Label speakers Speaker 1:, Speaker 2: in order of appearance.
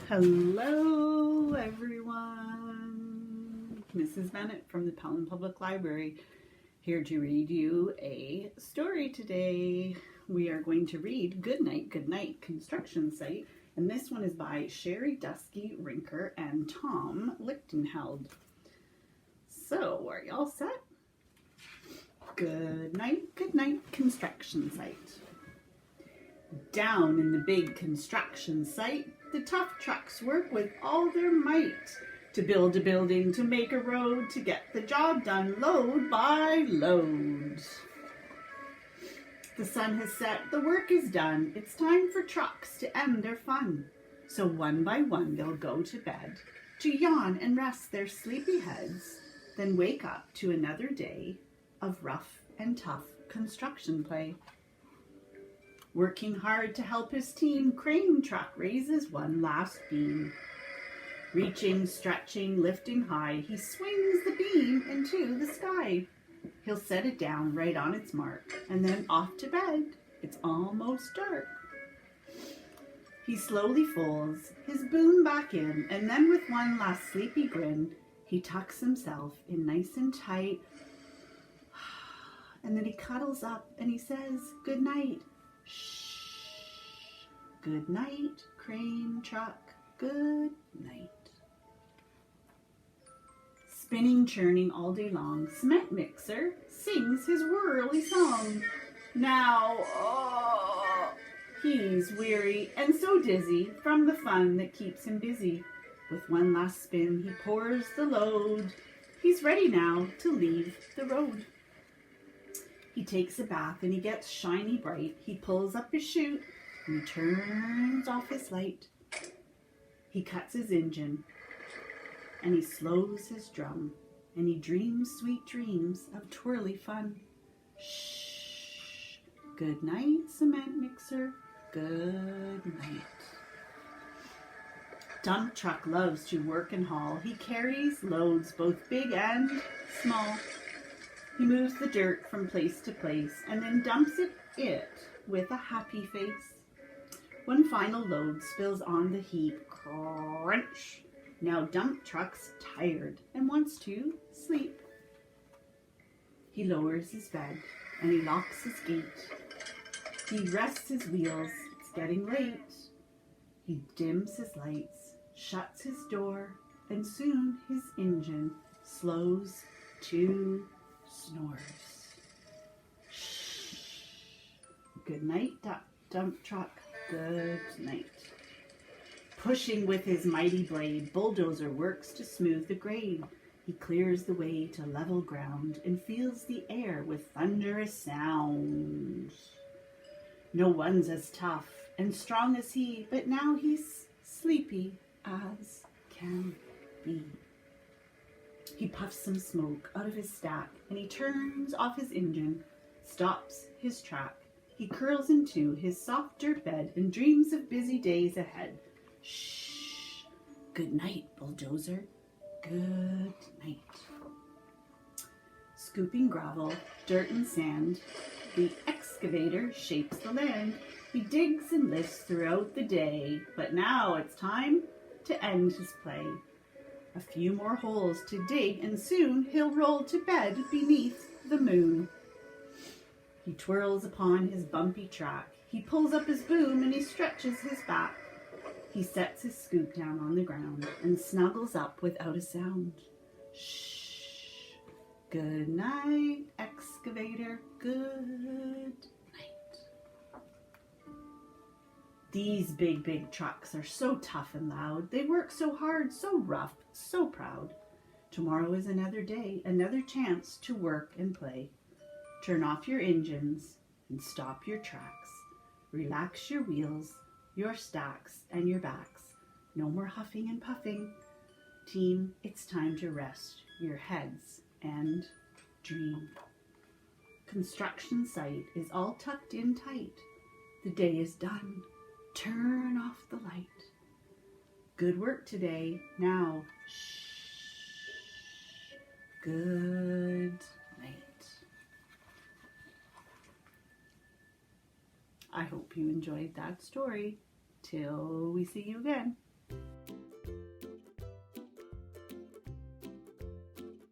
Speaker 1: Hello everyone, Mrs. Bennett from the Pelham Public Library here to read you a story today. We are going to read Goodnight, Goodnight Construction Site, and this one is by Sherri, Duskey, Rinker, and Tom Lichtenheld. So, are y'all set? Goodnight, Goodnight Construction Site. Down in the big construction site, the tough trucks work with all their might to build a building, to make a road, to get the job done load by load. The sun has set, the work is done, it's time for trucks to end their fun. So one by one they'll go to bed, to yawn and rest their sleepy heads, then wake up to another day of rough and tough construction play. Working hard to help his team, crane truck raises one last beam. Reaching, stretching, lifting high, he swings the beam into the sky. He'll set it down right on its mark, and then off to bed. It's almost dark. He slowly folds his boom back in, and then with one last sleepy grin, he tucks himself in nice and tight. And then he cuddles up and he says, "Good night." Shh. Good night, crane truck. Good night. Spinning, churning all day long, cement mixer sings his whirly song. Now, he's weary and so dizzy from the fun that keeps him busy. With one last spin, he pours the load. He's ready now to leave the road. He takes a bath and he gets shiny bright. He pulls up his chute and he turns off his light. He cuts his engine and he slows his drum and he dreams sweet dreams of twirly fun. Shh. Good night, cement mixer. Good night. Dump truck loves to work and haul. He carries loads both big and small. He moves the dirt from place to place and then dumps it with a happy face. One final load spills on the heap. Crunch! Now dump truck's tired and wants to sleep. He lowers his bed and he locks his gate. He rests his wheels. It's getting late. He dims his lights, shuts his door, and soon his engine slows to snores. Shh. Good night, dump truck. Good night. Pushing with his mighty blade, bulldozer works to smooth the grade. He clears the way to level ground and fills the air with thunderous sounds. No one's as tough and strong as he, but now he's sleepy as can be. He puffs some smoke out of his stack and he turns off his engine, stops his track. He curls into his soft dirt bed and dreams of busy days ahead. Shh. Good night, bulldozer. Good night. Scooping gravel, dirt and sand, the excavator shapes the land. He digs and lifts throughout the day, but now it's time to end his play. A few more holes to dig, and soon he'll roll to bed beneath the moon. He twirls upon his bumpy track. He pulls up his boom and he stretches his back. He sets his scoop down on the ground and snuggles up without a sound. Shh. Good night, excavator. Good night. These big trucks are so tough and loud. They work so hard, so rough, so proud. Tomorrow is another day, another chance to work and play. Turn off your engines and stop your tracks. Relax your wheels, your stacks, and your backs. No more huffing and puffing. Team, it's time to rest your heads and dream. Construction site is all tucked in tight. The day is done. Turn off the light. Good work today. Now, shh. Good night. I hope you enjoyed that story. Till we see you again.